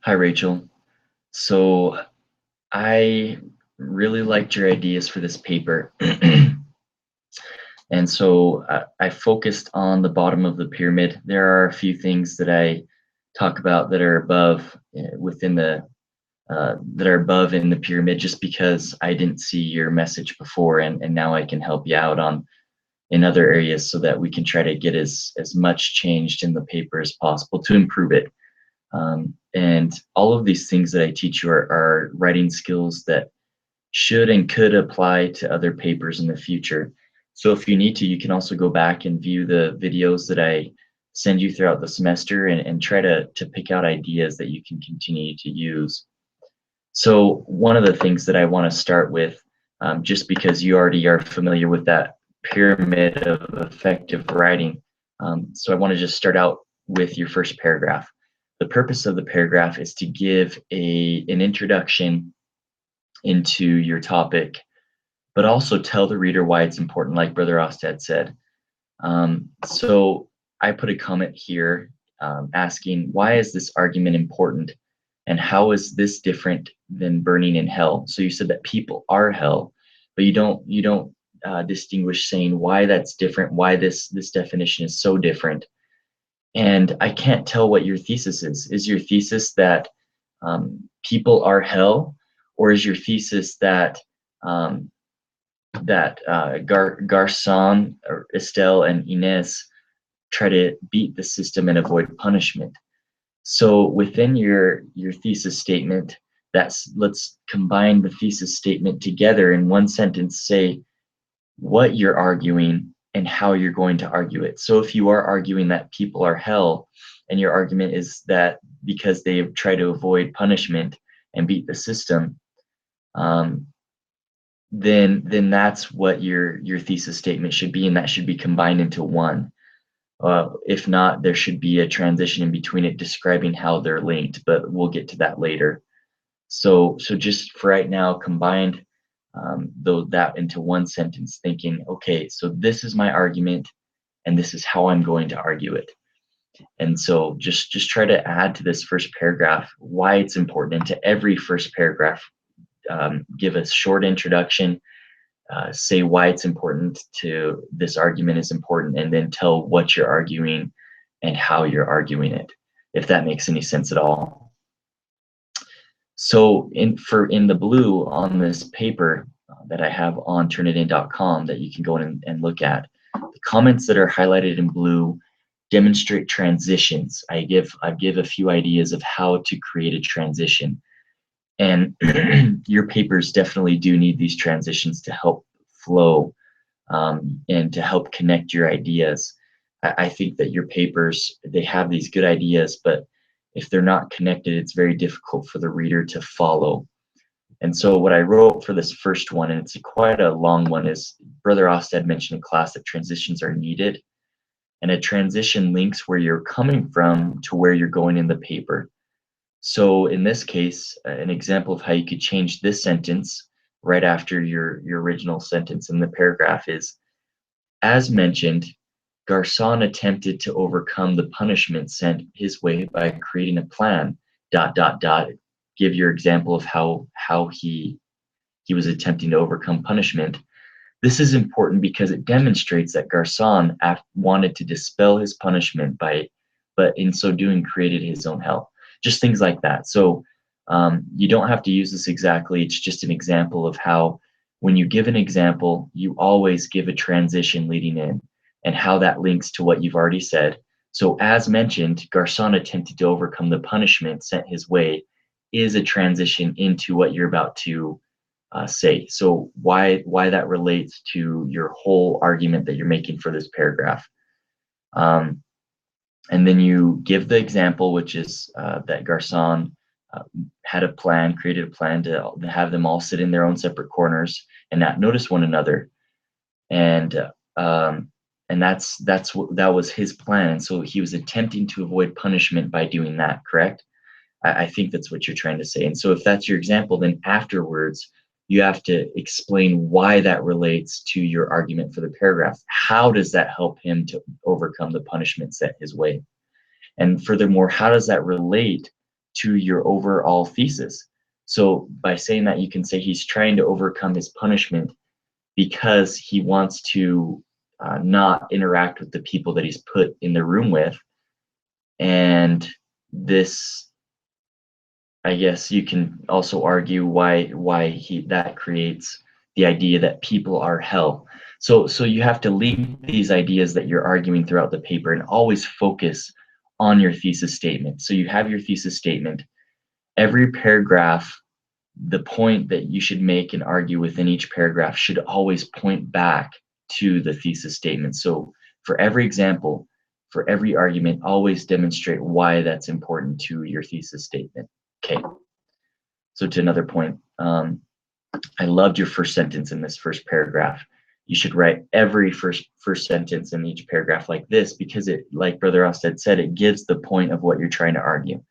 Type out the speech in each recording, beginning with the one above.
Hi, Rachel. So I really liked your ideas for this paper. And so I focused on the bottom of the pyramid. There are a few things that I talk about that are above within the that are above in the pyramid just because I didn't see your message before, and now I can help you out on in other areas so that we can try to get as much changed in the paper as possible to improve it. And all of these things that I teach you are writing skills that should and could apply to other papers in the future. So if you need to, you can also go back and view the videos that I send you throughout the semester and try to pick out ideas that you can continue to use. So one of the things that I want to start with, just because you already are familiar with that pyramid of effective writing, so I want to just start out with your first paragraph. The purpose of the paragraph is to give an introduction into your topic, but also tell the reader why it's important, like Brother Ostad said. So I put a comment here asking, why is this argument important? And how is this different than burning in hell? So you said that people are hell, but you don't distinguish saying why that's different, why this definition is so different. And I can't tell what your thesis is. Is your thesis that people are hell, or is your thesis that um, Garcon, or Estelle, and Inez try to beat the system and avoid punishment? So within your thesis statement, let's combine the thesis statement together in one sentence. Say what you're arguing and how you're going to argue it. So if you are arguing that people are hell, and your argument is that because they try to avoid punishment and beat the system, um, then that's what your thesis statement should be, and that should be combined into one. If not, there should be a transition in between it describing how they're linked, but we'll get to that later. So just for right now, combined that into one sentence, thinking, okay, so this is my argument, and this is how I'm going to argue it. And so just try to add to this first paragraph why it's important, and to every first paragraph, give a short introduction, say why it's important to this argument is important, and then tell what you're arguing and how you're arguing it, if that makes any sense at all. So in the blue on this paper that I have on turnitin.com that you can go in and look at, the comments that are highlighted in blue demonstrate transitions. I give a few ideas of how to create a transition. And your papers definitely do need these transitions to help flow, and to help connect your ideas. I think that your papers, they have these good ideas, but if they're not connected, it's very difficult for the reader to follow. And so what I wrote for this first one, and it's quite a long one, is Brother Ostad mentioned in class that transitions are needed. And a transition links where you're coming from to where you're going in the paper. So in this case, an example of how you could change this sentence right after your original sentence in the paragraph is, as mentioned, Garcon attempted to overcome the punishment sent his way by creating a plan, dot, dot, dot. Give your example of how he was attempting to overcome punishment. This is important because it demonstrates that Garcon wanted to dispel his punishment but in so doing created his own hell. Just things like that. So you don't have to use this exactly. It's just an example of how when you give an example, you always give a transition leading in, and how that links to what you've already said. So as mentioned, Garcon attempted to overcome the punishment sent his way is a transition into what you're about to say. So why that relates to your whole argument that you're making for this paragraph. And then you give the example, which is that Garcon had a plan, created a plan to have them all sit in their own separate corners and not notice one another. And that was his plan. And so he was attempting to avoid punishment by doing that, correct? I think that's what you're trying to say. And so if that's your example, then afterwards, you have to explain why that relates to your argument for the paragraph. How does that help him to overcome the punishment set his way? And furthermore, how does that relate to your overall thesis. So by saying that, you can say he's trying to overcome his punishment because he wants to not interact with the people that he's put in the room with. And this, I guess you can also argue why that creates the idea that people are hell. So you have to leave these ideas that you're arguing throughout the paper and always focus on your thesis statement. So you have your thesis statement. Every paragraph, the point that you should make and argue within each paragraph should always point back to the thesis statement. So for every example, for every argument, always demonstrate why that's important to your thesis statement. Okay. So to another point, I loved your first sentence in this first paragraph. You should write every first sentence in each paragraph like this, because it, like Brother Ostad said, it gives the point of what you're trying to argue.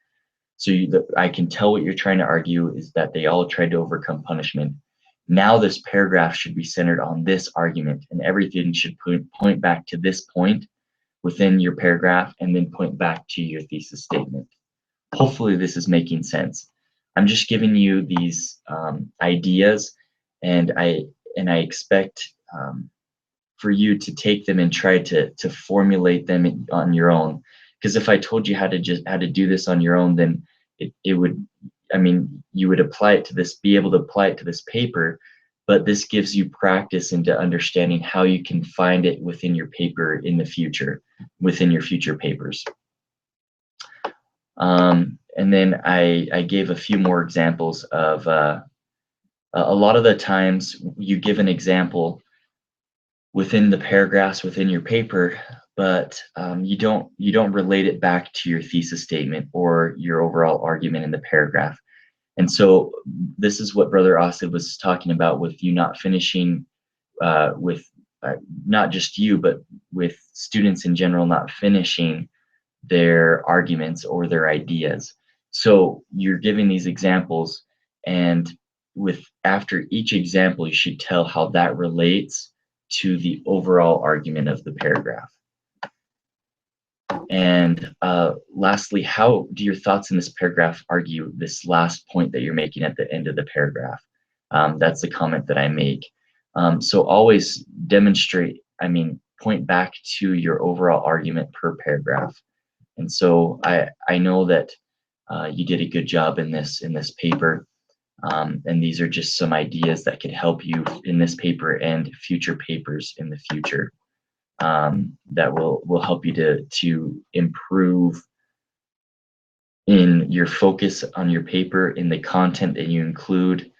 So I can tell what you're trying to argue is that they all tried to overcome punishment. Now this paragraph should be centered on this argument, and everything should point back to this point within your paragraph and then point back to your thesis statement. Hopefully this is making sense. I'm just giving you these ideas, and I expect for you to take them and try to formulate them on your own. Because if I told you how to do this on your own, then it would, I mean, you would apply it to this, be able to apply it to this paper, but this gives you practice into understanding how you can find it within your paper in the future, within your future papers. And then I gave a few more examples of a lot of the times you give an example within the paragraphs within your paper, but you don't relate it back to your thesis statement or your overall argument in the paragraph. And so this is what Brother Ostad was talking about with you not finishing, with not just you, but with students in general not finishing their arguments or their ideas. So you're giving these examples, and after each example, you should tell how that relates to the overall argument of the paragraph. And lastly, how do your thoughts in this paragraph argue this last point that you're making at the end of the paragraph? That's the comment that I make. So always demonstrate, point back to your overall argument per paragraph. And so I know that you did a good job in this paper. And these are just some ideas that could help you in this paper and future papers in the future, that will help you to improve in your focus on your paper, in the content that you include,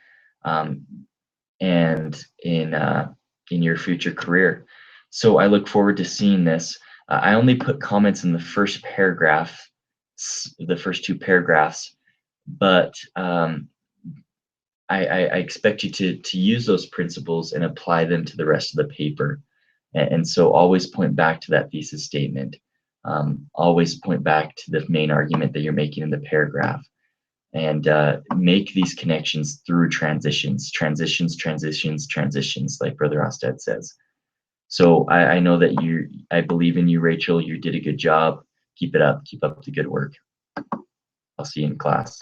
and in your future career. So I look forward to seeing this. I only put comments in the first paragraph, the first two paragraphs, but I expect you to use those principles and apply them to the rest of the paper. And so always point back to that thesis statement. Always point back to the main argument that you're making in the paragraph. And make these connections through transitions, like Brother Ostad says. So I know that I believe in you, Rachel. You did a good job. Keep it up. Keep up the good work. I'll see you in class.